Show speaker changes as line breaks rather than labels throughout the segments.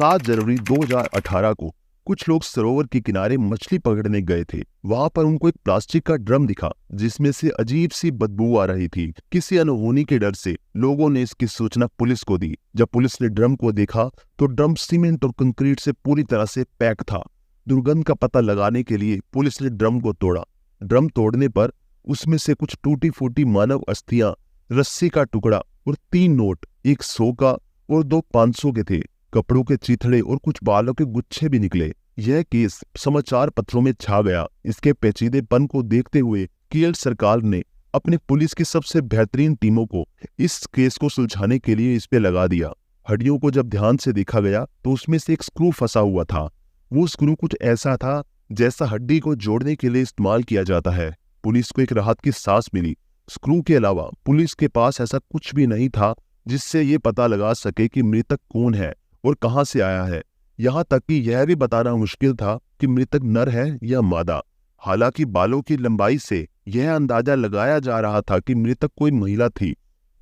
7 जनवरी 2018 को कुछ लोग सरोवर के किनारे मछली पकड़ने गए थे। वहां पर उनको एक प्लास्टिक का ड्रम दिखा जिसमें से अजीब सी बदबू आ रही थी। किसी अनहोनी के डर से लोगों ने इसकी सूचना पुलिस को दी। जब पुलिस ने ड्रम को देखा तो ड्रम सीमेंट और कंक्रीट से पूरी तरह से पैक था। दुर्गंध का पता लगाने के लिए पुलिस ने ड्रम को तोड़ा। ड्रम तोड़ने पर उसमें से कुछ टूटी फूटी मानव अस्थियां, रस्सी का टुकड़ा और 3 नोट, एक 100 का और 2 500 के थे। कपड़ों के चीथड़े और कुछ बालों के गुच्छे भी निकले। यह केस समाचार पत्रों में छा गया। इसके पेचीदेपन को देखते हुए केरल सरकार ने अपने पुलिस की सबसे बेहतरीन टीमों को इस केस को सुलझाने के लिए इस पे लगा दिया। हड्डियों को जब ध्यान से देखा गया तो उसमें से एक स्क्रू फंसा हुआ था। वो स्क्रू कुछ ऐसा था जैसा हड्डी को जोड़ने के लिए इस्तेमाल किया जाता है। पुलिस को एक राहत की सांस मिली। स्क्रू के अलावा पुलिस के पास ऐसा कुछ भी नहीं था जिससे ये पता लगा सके कि मृतक कौन है और कहां से आया है। यहाँ तक कि यह भी बताना मुश्किल था कि मृतक नर है या मादा। हालांकि बालों की लंबाई से यह अंदाजा लगाया जा रहा था कि मृतक कोई महिला थी,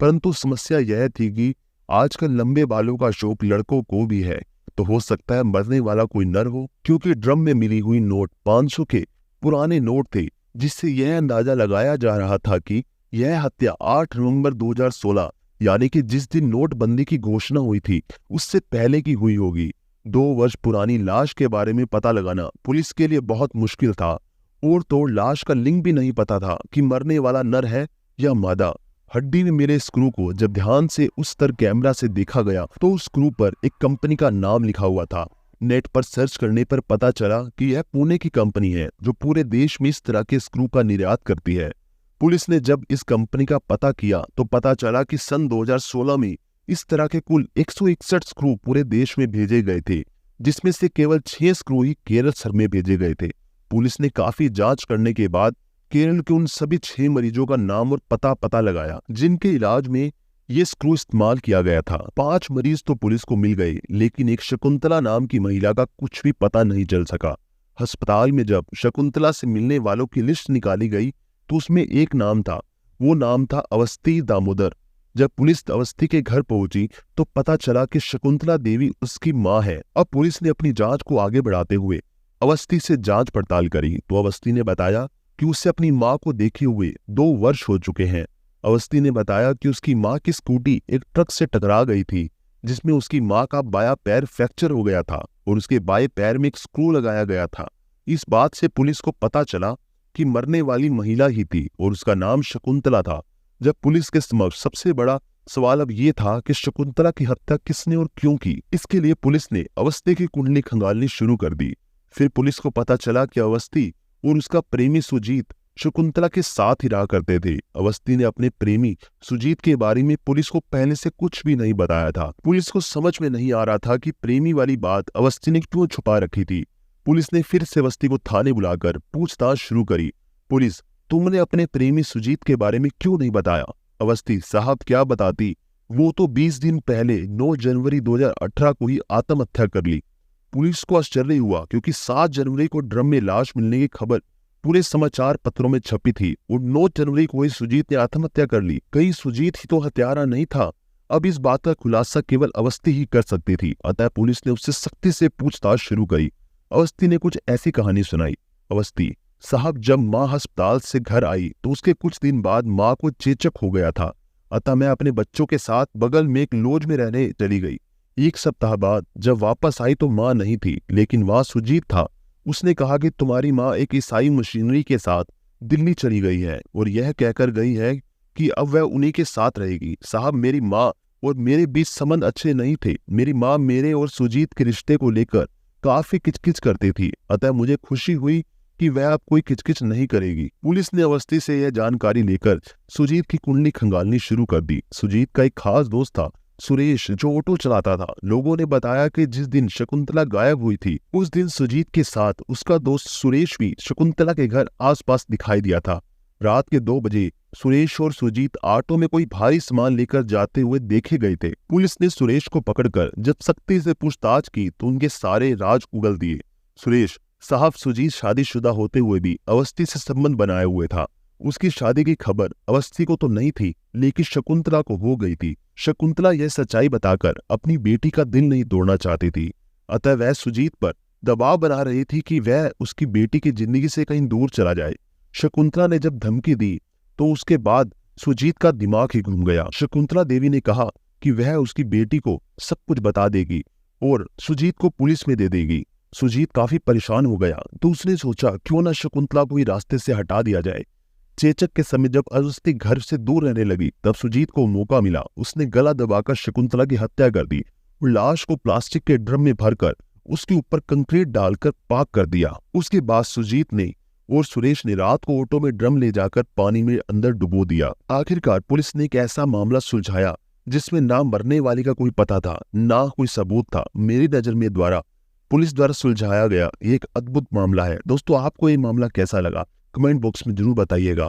परंतु समस्या यह थी कि आजकल लंबे बालों का शौक लड़कों को भी है, तो हो सकता है मरने वाला कोई नर हो, क्योंकि ड्रम में मिली हुई नोट 500 के पुराने नोट थे, जिससे यह अंदाजा लगाया जा रहा था कि यह हत्या 8 नवंबर 2016 यानी कि जिस दिन नोटबंदी की घोषणा हुई थी उससे पहले की हुई होगी। 2 वर्ष पुरानी लाश के बारे में पता लगाना पुलिस के लिए बहुत मुश्किल था। और तो लाश का लिंग भी नहीं पता था कि मरने वाला नर है या मादा। हड्डी में मिले स्क्रू को जब ध्यान से उस तर कैमरा से देखा गया तो उस स्क्रू पर एक कंपनी का नाम लिखा हुआ था। नेट पर सर्च करने पर पता चला कि यह पुणे की कंपनी है जो पूरे देश में इस तरह के स्क्रू का निर्यात करती है। पुलिस ने जब इस कंपनी का पता किया तो पता चला कि सन 2016 में इस तरह के कुल 161 स्क्रू पूरे देश में भेजे गए थे, जिसमें से केवल 6 स्क्रू ही केरल सर में भेजे गए थे। पुलिस ने काफी जांच करने के बाद केरल के उन सभी 6 मरीजों का नाम और पता लगाया जिनके इलाज में ये स्क्रू इस्तेमाल किया गया था। 5 मरीज तो पुलिस को मिल गए, लेकिन एक शकुंतला नाम की महिला का कुछ भी पता नहीं चल सका। अस्पताल में जब शकुंतला से मिलने वालों की लिस्ट निकाली गई तो उसमें एक नाम था। वो नाम था अवस्थी दामोदर। जब पुलिस अवस्थी के घर पहुंची तो पता चला कि शकुंतला देवी उसकी मां है। अब पुलिस ने अपनी जांच को आगे बढ़ाते हुए अवस्थी से जांच पड़ताल करी तो अवस्थी ने बताया कि उसे अपनी मां को देखे हुए 2 वर्ष हो चुके हैं। अवस्थी ने बताया कि उसकी मां की स्कूटी एक ट्रक से टकरा गई थी, जिसमें उसकी मां का बायां पैर फ्रैक्चर हो गया था और उसके बाएं पैर में एक स्क्रू लगाया गया था। इस बात से पुलिस को पता चला कि मरने वाली महिला ही थी और उसका नाम शकुंतला था। जब पुलिस के समक्ष सबसे बड़ा सवाल अब ये था कि शकुंतला की हत्या किसने और क्यों की। इसके लिए पुलिस ने अवस्थी की कुंडली खंगालनी शुरू कर दी। फिर पुलिस को पता चला कि अवस्थी और उसका प्रेमी सुजीत शकुंतला के साथ ही रहा करते थे। अवस्थी ने अपने प्रेमी सुजीत के बारे में पुलिस को पहले से कुछ भी नहीं बताया था। पुलिस को समझ में नहीं आ रहा था कि प्रेमी वाली बात अवस्थी ने क्यों छुपा रखी थी। पुलिस ने फिर से अवस्थी को थाने बुलाकर पूछताछ शुरू करी। पुलिस, तुमने अपने प्रेमी सुजीत के बारे में क्यों नहीं बताया? अवस्थी, साहब क्या बताती, वो तो 20 दिन पहले 9 जनवरी 2018 को ही आत्महत्या कर ली। पुलिस को आश्चर्य हुआ क्योंकि 7 जनवरी को ड्रम में लाश मिलने की खबर पूरे समाचार पत्रों में छपी थी और 9 जनवरी को ही सुजीत ने आत्महत्या कर ली। कहीं सुजीत ही तो हत्यारा नहीं था? अब इस बात का खुलासा केवल अवस्थी ही कर सकती थी। अतः पुलिस ने उससे सख्ती से पूछताछ शुरू करी। अवस्थी ने कुछ ऐसी कहानी सुनाई। अवस्थी, साहब, जब माँ अस्पताल से घर आई तो उसके कुछ दिन बाद माँ को चेचक हो गया था। अतः मैं अपने बच्चों के साथ बगल में एक लॉज में रहने चली गई। 1 सप्ताह बाद जब वापस आई तो माँ नहीं थी, लेकिन वहां सुजीत था। उसने कहा कि तुम्हारी माँ एक ईसाई मशीनरी के साथ दिल्ली चली गई है और यह कहकर गई है कि अब वह उन्हीं के साथ रहेगी। साहब, मेरी माँ और मेरे बीच संबंध अच्छे नहीं थे। मेरी माँ मेरे और सुजीत के रिश्ते को लेकर काफी किचकिच करती थी, अतः मुझे खुशी हुई कि वह अब कोई किचकिच नहीं करेगी। पुलिस ने अवस्थी से यह जानकारी लेकर सुजीत की कुंडली खंगालनी शुरू कर दी। सुजीत का एक खास दोस्त था, सुरेश, जो ऑटो चलाता था। लोगों ने बताया कि जिस दिन शकुंतला गायब हुई थी उस दिन सुजीत के साथ उसका दोस्त सुरेश भी शकुंतला के घर आसपास दिखाई दिया था। रात के 2 बजे सुरेश और सुजीत ऑटो में कोई भारी सामान लेकर जाते हुए देखे गए थे। पुलिस ने सुरेश को पकड़कर जब सख्ती से पूछताछ की तो उनके सारे राज उगल दिए। सुरेश, साहब, सुजीत शादीशुदा होते हुए भी अवस्थी से संबंध बनाए हुए था। उसकी शादी की खबर अवस्थी को तो नहीं थी, लेकिन शकुंतला को हो गई थी। शकुंतला यह सच्चाई बताकर अपनी बेटी का दिल नहीं तोड़ना चाहती थी। अतः वह सुजीत पर दबाव बना रही थी कि वह उसकी बेटी की जिंदगी से कहीं दूर चला जाए। शकुंतला ने जब धमकी दी तो उसके बाद सुजीत का दिमाग ही घूम गया। शकुंतला देवी ने कहा कि वह उसकी बेटी को सब कुछ बता देगी और सुजीत को पुलिस में दे देगी। सुजीत काफी परेशान हो गया तो उसने सोचा क्यों न शकुंतला को ही रास्ते से हटा दिया जाए। चेचक के समय जब अवस्थी घर से दूर रहने लगी तब सुजीत को मौका मिला। उसने गला दबाकर शकुंतला की हत्या कर दी और लाश को प्लास्टिक के ड्रम में भरकर उसके ऊपर कंक्रीट डालकर पाक कर दिया। उसके बाद सुजीत ने और सुरेश ने रात को ऑटो में ड्रम ले जाकर पानी में अंदर डुबो दिया। आखिरकार पुलिस ने एक ऐसा मामला सुलझाया जिसमें ना मरने वाली का कोई पता था, ना कोई सबूत था। मेरी नजर में पुलिस द्वारा सुलझाया गया एक अद्भुत मामला है। दोस्तों, आपको ये मामला कैसा लगा कमेंट बॉक्स में जरूर बताइएगा।